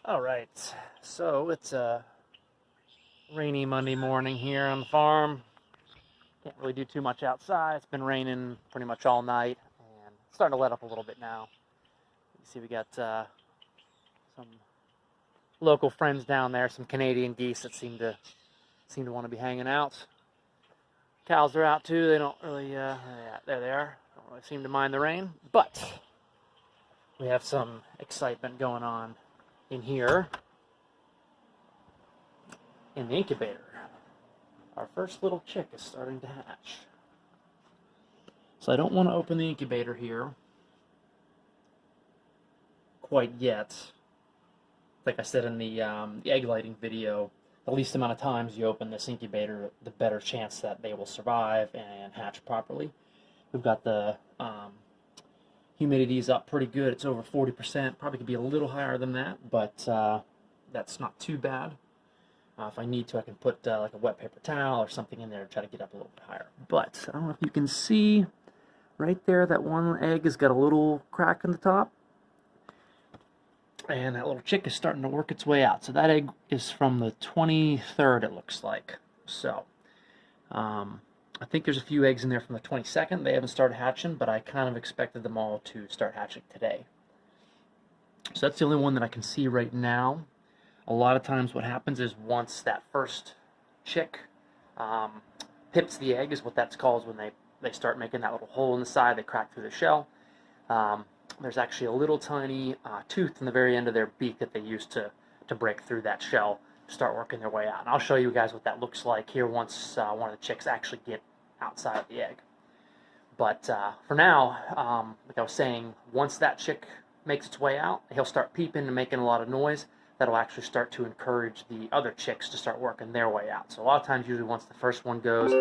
All right, so it's a rainy Monday morning here on the farm. Can't really do too much outside. It's been raining pretty much all night, and it's starting to let up a little bit now. You see we got some local friends down there, some Canadian geese that seem to want to be hanging out. Cows are out too. They don't really, yeah, there they are. Don't really seem to mind the rain, but we have some excitement going on in here in the incubator. Our first little chick is starting to hatch. So I don't want to open the incubator here quite yet. Like I said in the egg lighting video, the least amount of times you open this incubator, the better chance that they will survive and hatch properly. We've got the humidity is up pretty good. It's over 40%. Probably could be a little higher than that, but that's not too bad. If I need to, I can put like a wet paper towel or something in there to try to get up a little bit higher. But I don't know if you can see right there, that one egg has got a little crack in the top. And that little chick is starting to work its way out. So that egg is from the 23rd, it looks like. So I think there's a few eggs in there from the 22nd. They haven't started hatching, but I kind of expected them all to start hatching today. So that's the only one that I can see right now. A lot of times what happens is once that first chick pips the egg, is what that's called, when they start making that little hole in the side, they crack through the shell. There's actually a little tiny tooth in the very end of their beak that they use to break through that shell to start working their way out. And I'll show you guys what that looks like here once one of the chicks actually get outside of the egg. But for now, like I was saying, once that chick makes its way out, he'll start peeping and making a lot of noise. That'll actually start to encourage the other chicks to start working their way out. So a lot of times, usually once the first one goes,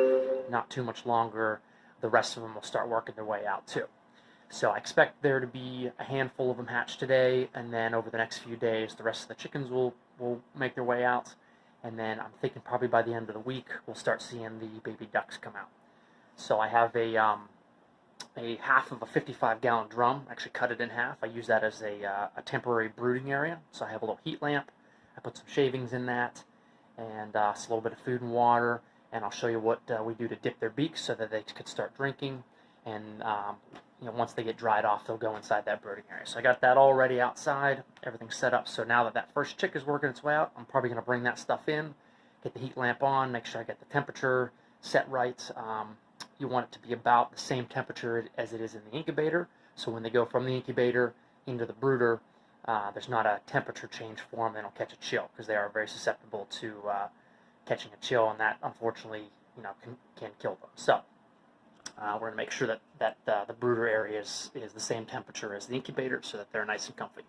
not too much longer, the rest of them will start working their way out too. So I expect there to be a handful of them hatch today, and then over the next few days, the rest of the chickens will make their way out. And then I'm thinking probably by the end of the week, we'll start seeing the baby ducks come out. So I have a half of a 55-gallon drum, actually cut it in half. I use that as a temporary brooding area. So I have a little heat lamp. I put some shavings in that, and a little bit of food and water. And I'll show you what we do to dip their beaks so that they could start drinking. And once they get dried off, they'll go inside that brooding area. So I got that already outside. Everything's set up. So now that that first chick is working its way out, I'm probably going to bring that stuff in, get the heat lamp on, make sure I get the temperature set right. You want it to be about the same temperature as it is in the incubator. So when they go from the incubator into the brooder, there's not a temperature change for them. They don't catch a chill, because they are very susceptible to catching a chill, and that unfortunately can kill them. So we're going to make sure that the brooder area is the same temperature as the incubator, so that they're nice and comfy.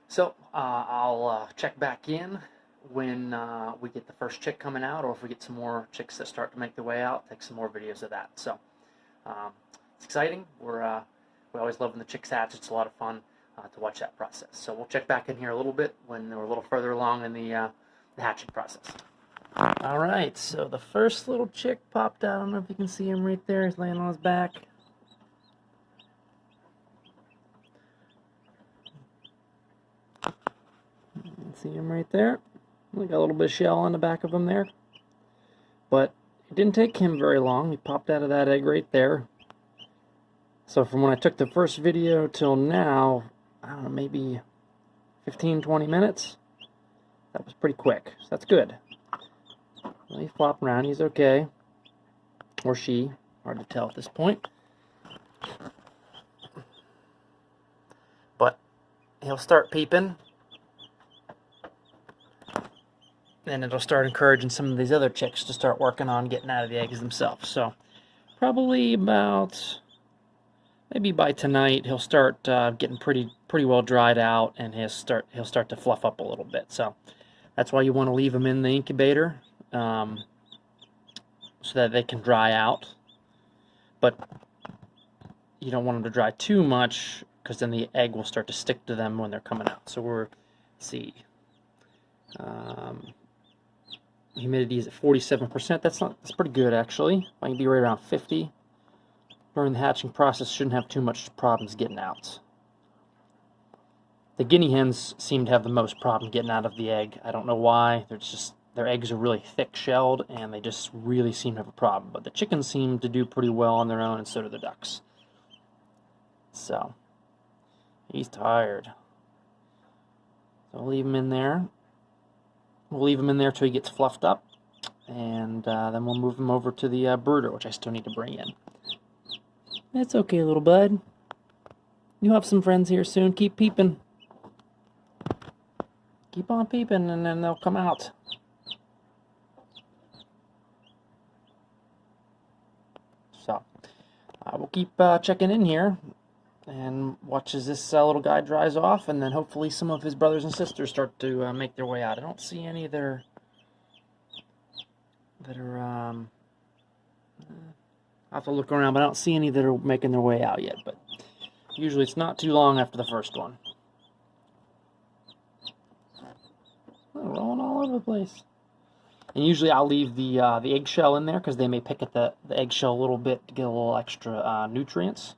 So I'll check back in when we get the first chick coming out, or if we get some more chicks that start to make their way out, take some more videos of that. So it's exciting. We always love when the chicks hatch. It's a lot of fun to watch that process. So we'll check back in here a little bit when we're a little further along in the hatching process. All right, so the first little chick popped out. I don't know if you can see him right there. He's laying on his back. You can see him right there. We got a little bit of shell on the back of him there. But it didn't take him very long. He popped out of that egg right there. So from when I took the first video till now, I don't know, maybe 15-20 minutes. That was pretty quick, so that's good. Well, he's flopping around. He's okay. Or she. Hard to tell at this point. But he'll start peeping. And it'll start encouraging some of these other chicks to start working on getting out of the eggs themselves. So probably about, maybe by tonight, he'll start getting pretty well dried out, and he'll start to fluff up a little bit. So that's why you want to leave them in the incubator, so that they can dry out. But you don't want them to dry too much, because then the egg will start to stick to them when they're coming out. So let's see. Humidity is at 47%. That's pretty good, actually. I can be right around 50. During the hatching process, shouldn't have too much problems getting out. The guinea hens seem to have the most problem getting out of the egg. I don't know why. Their eggs are really thick shelled, and they just really seem to have a problem. But the chickens seem to do pretty well on their own, and so do the ducks. So, he's tired. So we'll leave him in there. We'll leave him in there till he gets fluffed up, and then we'll move him over to the brooder, which I still need to bring in. That's okay, little bud. You'll have some friends here soon. Keep peeping. Keep on peeping, and then they'll come out. So, we'll keep checking in here and watch as this little guy dries off, and then hopefully some of his brothers and sisters start to make their way out. I don't see any that are I'll have to look around, but I don't see any that are making their way out yet. But usually it's not too long after the first one. They're rolling all over the place. And usually I'll leave the eggshell in there because they may pick at the eggshell a little bit to get a little extra nutrients.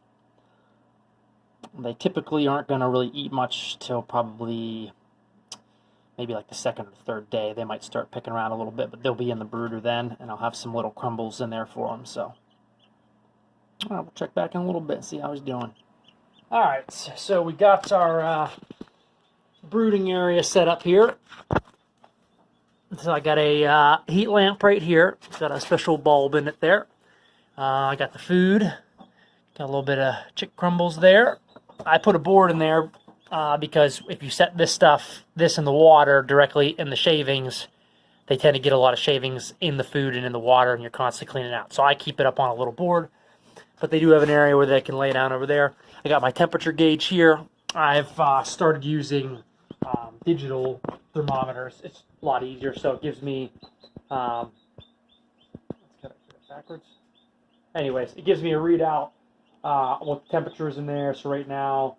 They typically aren't going to really eat much till probably maybe like the second or third day. They might start picking around a little bit, but they'll be in the brooder then, and I'll have some little crumbles in there for them. So we'll check back in a little bit and see how he's doing. All right, so we got our brooding area set up here. So I got a heat lamp right here. It's got a special bulb in it there. I got the food. Got a little bit of chick crumbles there. I put a board in there because if you set this in the water directly in the shavings, they tend to get a lot of shavings in the food and in the water, and you're constantly cleaning it out. So I keep it up on a little board, but they do have an area where they can lay down over there. I got my temperature gauge here. I've started using digital thermometers. It's a lot easier, so it gives me let's get it backwards. Anyways, it gives me a readout what the temperature is in there. So right now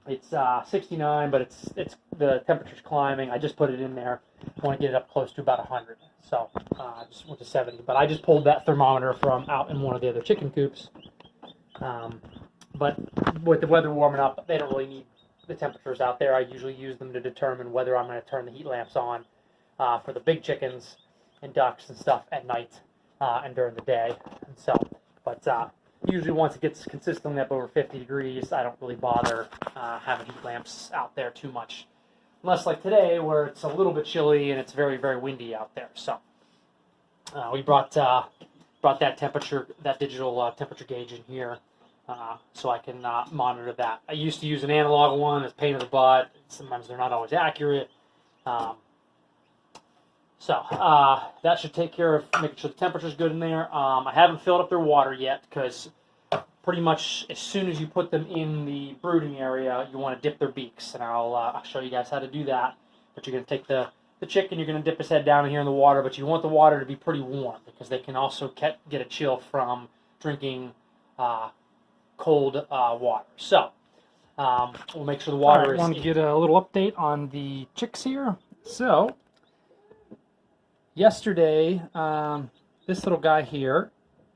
it's 69, but it's the temperature's climbing. I just put it in there. I want to get it up close to about 100. So I just went to 70, but I just pulled that thermometer from out in one of the other chicken coops. But with the weather warming up, they don't really need the temperatures out there. I usually use them to determine whether I'm going to turn the heat lamps on for the big chickens and ducks and stuff at night and during the day. And so, but usually once it gets consistently up over 50 degrees, I don't really bother having heat lamps out there too much. Unless like today where it's a little bit chilly and it's very, very windy out there. So we brought that temperature, that digital temperature gauge in here. So I can monitor that. I used to use an analog one. It's a pain in the butt. Sometimes they're not always accurate. So that should take care of making sure the temperature's good in there. I haven't filled up their water yet because pretty much as soon as you put them in the brooding area, you want to dip their beaks. And I'll show you guys how to do that. But you're going to take the chicken, you're going to dip his head down in here in the water, but you want the water to be pretty warm because they can also get a chill from drinking cold water. So we'll make sure the water is... I want to get a little update on the chicks here. So yesterday, this little guy here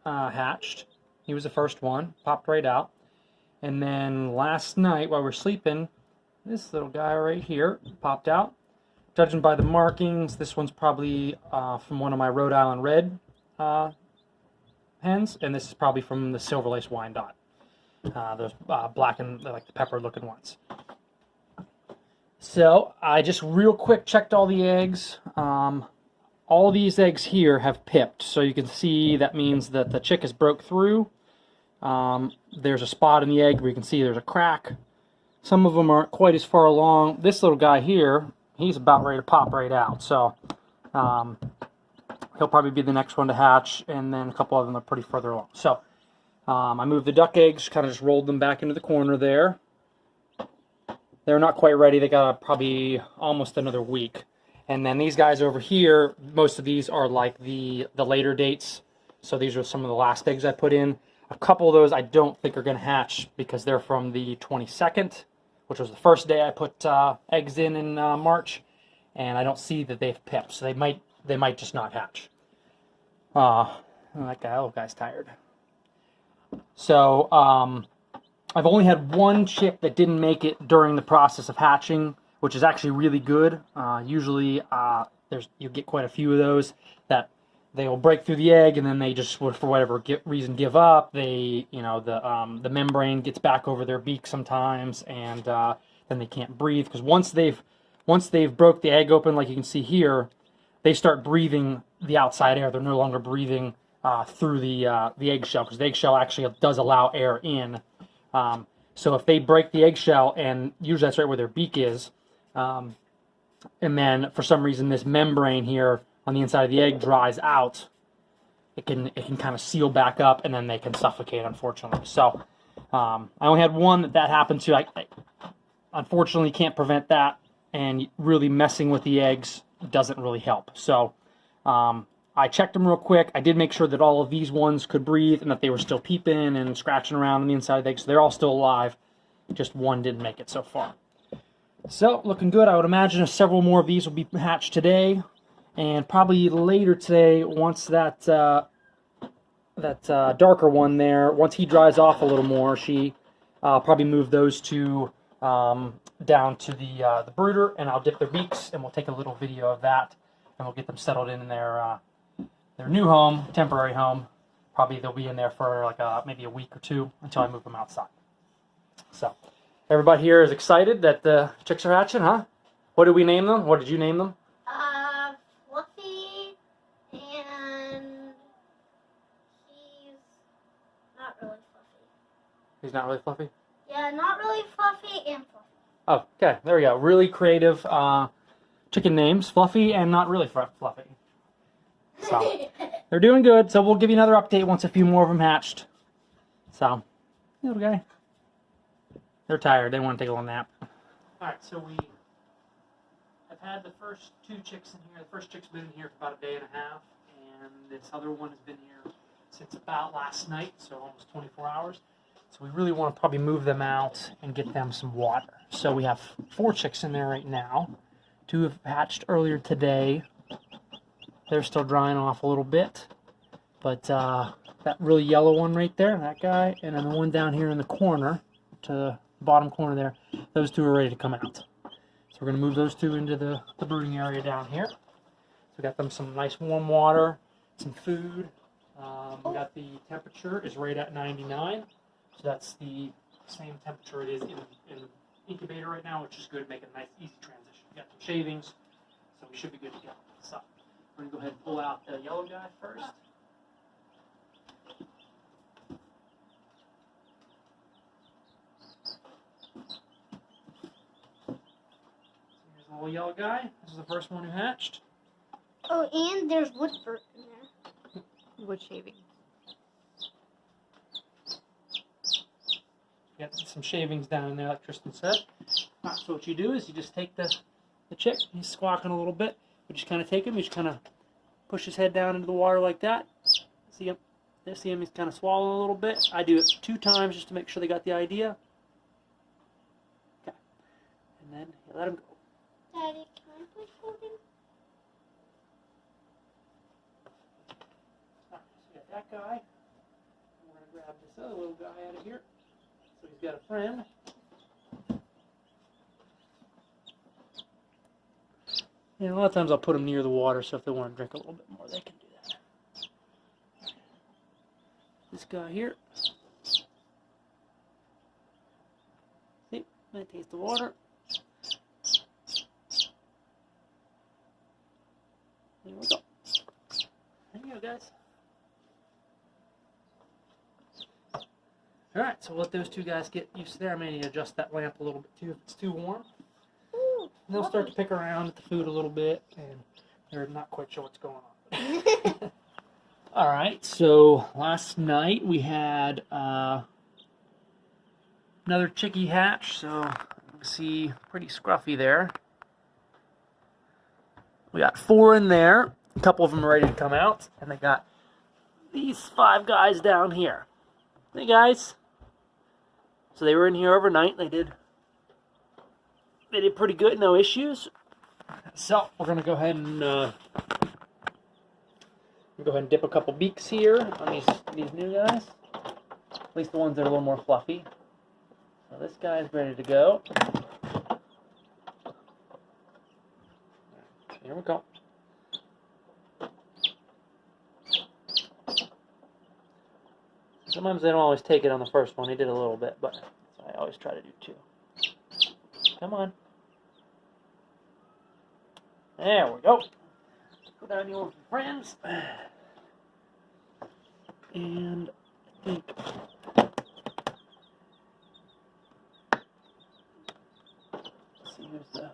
hatched. He was the first one, popped right out. And then last night while we were sleeping, this little guy right here popped out. Judging by the markings, this one's probably from one of my Rhode Island Red hens, and this is probably from the Silver Lace Wyandotte. Those black and like the pepper looking ones. So I just real quick checked all the eggs. All these eggs here have pipped, so you can see that means that the chick has broke through. There's a spot in the egg where you can see there's a crack. Some of them aren't quite as far along. This little guy here, he's about ready to pop right out. So he'll probably be the next one to hatch, and then a couple of them are pretty further along. So I moved the duck eggs, kind of just rolled them back into the corner there. They're not quite ready. They got probably almost another week. And then these guys over here, most of these are like the later dates. So these are some of the last eggs I put in. A couple of those I don't think are going to hatch because they're from the 22nd, which was the first day I put eggs in March. And I don't see that they've pipped, so they might just not hatch. That little guy's tired. So I've only had one chick that didn't make it during the process of hatching, which is actually really good. Usually, you get quite a few of those that they will break through the egg and then they just, for whatever reason, give up. The membrane gets back over their beak sometimes, and then they can't breathe, because once they've broke the egg open, like you can see here, they start breathing the outside air. They're no longer breathing through the eggshell, because the eggshell actually does allow air in. So if they break the eggshell, and usually that's right where their beak is, and then for some reason this membrane here on the inside of the egg dries out, it can kind of seal back up, and then they can suffocate, unfortunately. So I only had one that happened to. I unfortunately can't prevent that, and really messing with the eggs doesn't really help. So I checked them real quick. I did make sure that all of these ones could breathe and that they were still peeping and scratching around on the inside of the egg, so they're all still alive. Just one didn't make it so far. So looking good. I would imagine several more of these will be hatched today, and probably later today, once that darker one there, once he dries off a little more, I'll probably move those two down to the brooder, and I'll dip their beaks, and we'll take a little video of that, and we'll get them settled in their new home, temporary home. Probably they'll be in there for like maybe a week or two until I move them outside. So everybody here is excited that the chicks are hatching, huh? What did we name them? What did you name them? Fluffy, and he's not really fluffy. He's not really fluffy? Yeah, not really fluffy and fluffy. Oh, okay. There we go. Really creative chicken names. Fluffy and not really fluffy. So they're doing good. So we'll give you another update once a few more of them hatched. So, little guy. They're tired. They want to take a little nap. All right. So I've had the first two chicks in here. The first chick's been in here for about a day and a half, and this other one has been here since about last night, so almost 24 hours. So we really want to probably move them out and get them some water. So we have 4 chicks in there right now. 2 have hatched earlier today. They're still drying off a little bit. But that really yellow one right there, that guy, and then the one down here in the corner, to the bottom corner there, those 2 are ready to come out. So we're going to move those 2 into the brooding area down here. So we got them some nice warm water, some food. We got the temperature is right at 99. So that's the same temperature it is in the incubator right now, which is good, make a nice, easy transition. We got some shavings, so we should be good to go. So we're going to go ahead and pull out the yellow guy first. Here's the little yellow guy. This is the first one who hatched. Oh, and there's wood fur in there. Wood shaving. Got some shavings down in there, like Tristan said. Right, so what you do is you just take the chick. He's squawking a little bit. You just kind of take him. You just kind of push his head down into the water like that. See him? He's kind of swallowing a little bit. I do it 2 times just to make sure they got the idea. Okay. And then you let him go. Daddy, can I please hold him? Right, so we got that guy. We're going to grab this other little guy out of here. So he's got a friend. And a lot of times I'll put them near the water, so if they want to drink a little bit more, they can do that. This guy here. See, I taste the water. There we go. There you go, guys. Alright, so we'll let those 2 guys get used to there. I may need to adjust that lamp a little bit too if it's too warm. Ooh, And they'll start to pick around at the food a little bit, and they're not quite sure what's going on. Alright, so last night we had another chickie hatch, so you can see pretty scruffy there. We got 4 in there. A couple of them are ready to come out, and they got these 5 guys down here. Hey guys. So they were in here overnight. They did pretty good, no issues. So we're gonna go ahead and dip a couple beaks here on these new guys. At least the ones that are a little more fluffy. Now this guy's ready to go. Here we go. Sometimes they don't always take it on the first one. He did a little bit, but I always try to do two. Come on. There we go. Put down your friends. And I think let's see who's the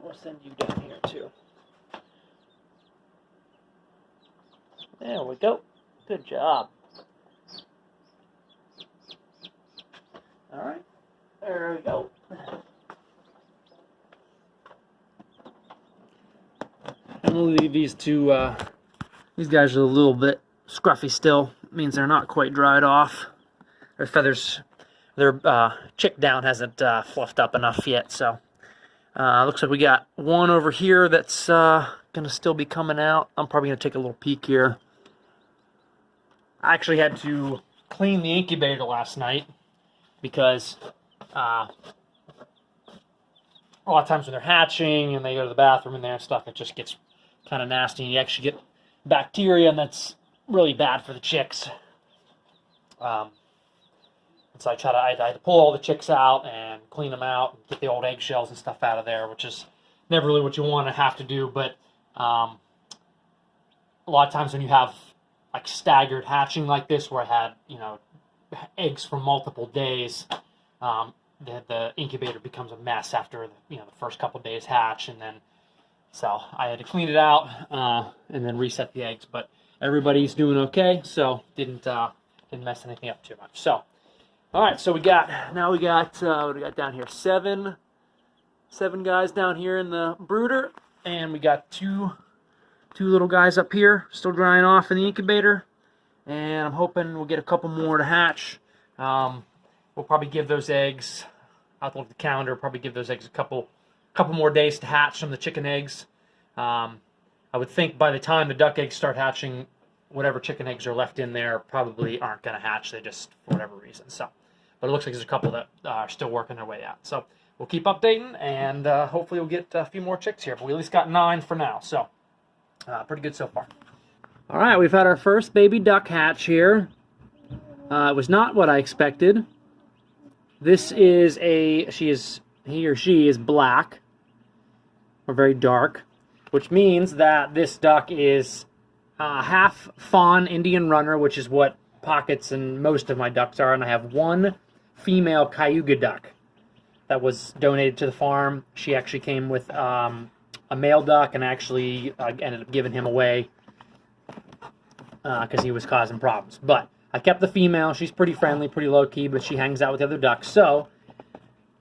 we'll send you down here too. There we go. Good job. Alright. There we go. I'm going to leave these two, these guys are a little bit scruffy still. It means they're not quite dried off. Their feathers, their chick down hasn't fluffed up enough yet, so. Looks like we got one over here that's going to still be coming out. I'm probably going to take a little peek here. I actually had to clean the incubator last night because a lot of times when they're hatching and they go to the bathroom in there and stuff, it just gets kind of nasty. And you actually get bacteria, and that's really bad for the chicks. So I had to pull all the chicks out and clean them out and get the old eggshells and stuff out of there, which is never really what you want to have to do. But a lot of times when you have like staggered hatching like this, where I had, you know, eggs for multiple days, the incubator becomes a mess after the first couple days hatch, and then so I had to clean it out and then reset the eggs. But everybody's doing okay, so didn't mess anything up too much. So. All right, so we got what do we got down here? Seven guys down here in the brooder, and we got two little guys up here still drying off in the incubator, and I'm hoping we'll get a couple more to hatch. We'll probably give those eggs, I'll look at the calendar, probably give those eggs a couple more days to hatch some of the chicken eggs. I would think by the time the duck eggs start hatching, whatever chicken eggs are left in there probably aren't going to hatch. They just, for whatever reason. So, but it looks like there's a couple that are still working their way out. So we'll keep updating, and hopefully we'll get a few more chicks here. But we at least got 9 for now. So pretty good so far. All right, we've had our first baby duck hatch here. It was not what I expected. This is he or she is black, or very dark, which means that this duck is half fawn Indian runner, which is what Pockets and most of my ducks are, and I have one female Cayuga duck that was donated to the farm. She actually came with a male duck, and actually ended up giving him away because he was causing problems. But I kept the female. She's pretty friendly, pretty low-key, but she hangs out with the other ducks. So,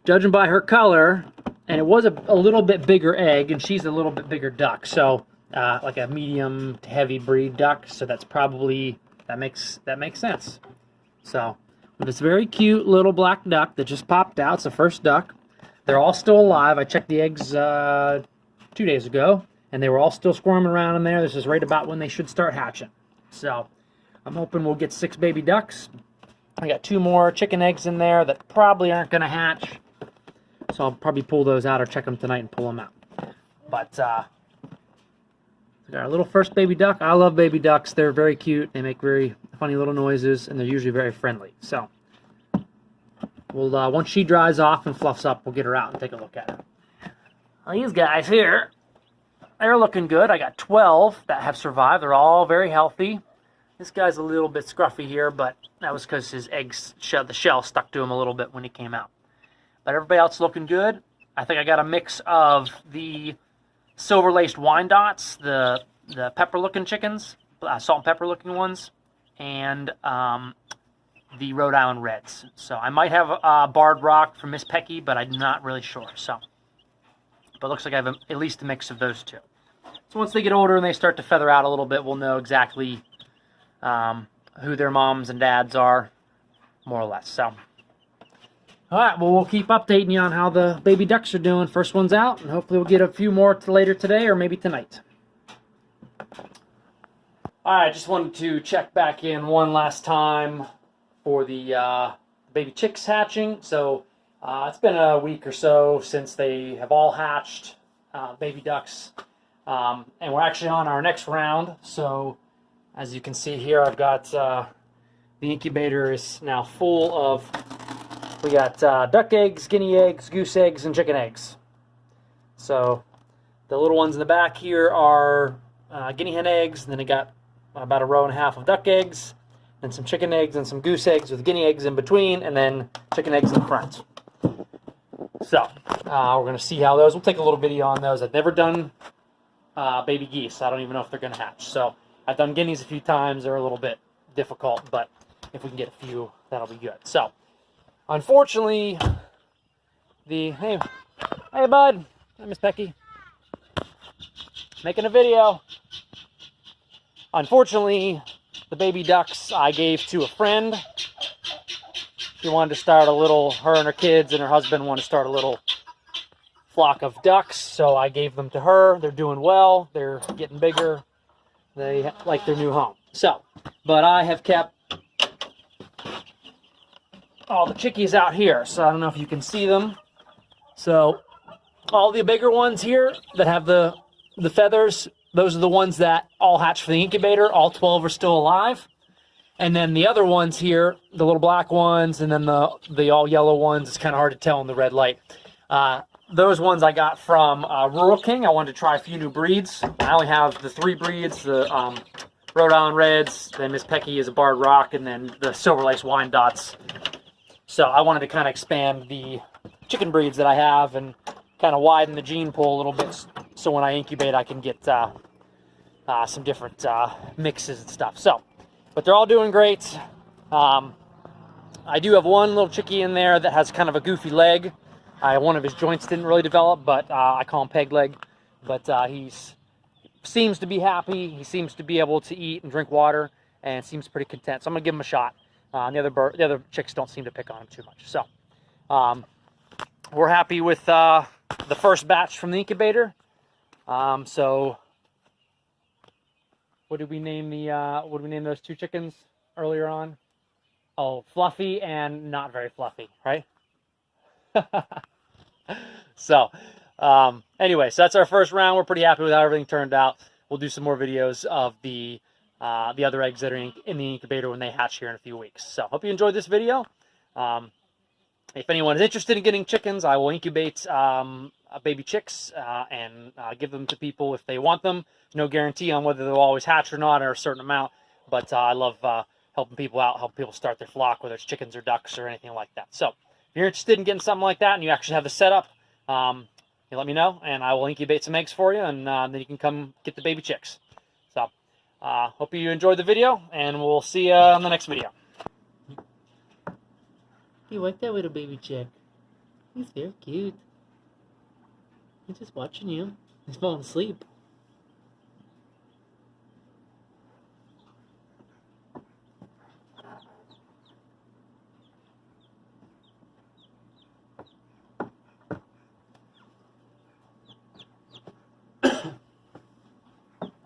judging by her color, and it was a little bit bigger egg, and she's a little bit bigger duck, so like a medium to heavy breed duck, so that's probably, that makes sense. So, this very cute little black duck that just popped out, it's the first duck. They're all still alive. I checked the eggs 2 days ago, and they were all still squirming around in there. This is right about when they should start hatching. So, I'm hoping we'll get 6 baby ducks. I got 2 more chicken eggs in there that probably aren't going to hatch. So I'll probably pull those out or check them tonight and pull them out. But, we got our little first baby duck. I love baby ducks. They're very cute. They make very funny little noises, and they're usually very friendly. So, we'll once she dries off and fluffs up, we'll get her out and take a look at her. Well, these guys here, they're looking good. I got 12 that have survived. They're all very healthy. This guy's a little bit scruffy here, but that was because his eggs, the shell stuck to him a little bit when he came out. But everybody else looking good. I think I got a mix of the silver-laced Wyandottes, the pepper-looking chickens, salt and pepper-looking ones, and the Rhode Island Reds. So I might have Barred Rock from Miss Pecky, but I'm not really sure. So, but it looks like I have at least a mix of those two. So once they get older and they start to feather out a little bit, we'll know exactly who their moms and dads are, more or less. So, all right, well, we'll keep updating you on how the baby ducks are doing. First one's out, and hopefully we'll get a few more later today or maybe tonight. Alright, just wanted to check back in one last time for the baby chicks hatching. So it's been a week or so since they have all hatched, baby ducks. And we're actually on our next round. So as you can see here, I've got the incubator is now full of, we got duck eggs, guinea eggs, goose eggs, and chicken eggs. So the little ones in the back here are guinea hen eggs, and then I got about a row and a half of duck eggs, and some chicken eggs and some goose eggs with guinea eggs in between, and then chicken eggs in front. So we're going to see how those, we'll take a little video on those. I've never done baby geese. I don't even know if they're going to hatch. So I've done guineas a few times. They're a little bit difficult, but if we can get a few, that'll be good. So unfortunately, hey bud, hi Miss Pecky, making a video. Unfortunately, the baby ducks I gave to a friend. She wanted to start a little, her and her kids and her husband wanted to start a little flock of ducks, so I gave them to her. They're doing well, they're getting bigger, they like their new home. So, but I have kept all the chickies out here, so I don't know if you can see them. So all the bigger ones here that have the feathers, those are the ones that all hatched for the incubator. All 12 are still alive. And then the other ones here, the little black ones, and then the all yellow ones, it's kind of hard to tell in the red light. Those ones I got from Rural King. I wanted to try a few new breeds. I only have the 3 breeds, the Rhode Island Reds, then Miss Pecky is a Barred Rock, and then the Silver Lace Wyandottes. So I wanted to kind of expand the chicken breeds that I have and kind of widen the gene pool a little bit, so when I incubate I can get some different mixes and stuff. So, but they're all doing great. I do have one little chickie in there that has kind of a goofy leg. One of his joints didn't really develop, but I call him peg leg. But he seems to be happy. He seems to be able to eat and drink water, and seems pretty content. So I'm gonna give him a shot. The other chicks don't seem to pick on him too much. So we're happy with the first batch from the incubator. So what did we name those 2 chickens earlier on? Oh, Fluffy and Not Very Fluffy, right? So anyway, so that's our first round. We're pretty happy with how everything turned out. We'll do some more videos of the other eggs that are in the incubator when they hatch here in a few weeks. So hope you enjoyed this video. If anyone is interested in getting chickens, I will incubate baby chicks and give them to people if they want them. No guarantee on whether they'll always hatch or not, or a certain amount, but I love helping people out, helping people start their flock, whether it's chickens or ducks or anything like that. So if you're interested in getting something like that and you actually have the setup, you let me know and I will incubate some eggs for you, and then you can come get the baby chicks. So hope you enjoyed the video, and we'll see you on the next video. You like that little baby chick? He's very cute. He's just watching you. He's falling asleep.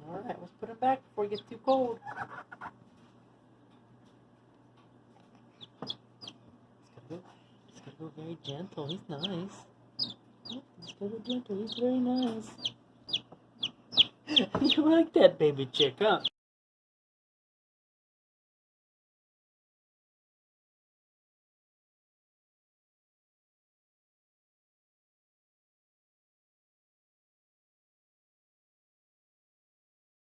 Alright, let's put him back before he gets too cold. He's gotta go very gentle. He's nice. He's gotta go gentle. He's very nice. You like that baby chick, huh?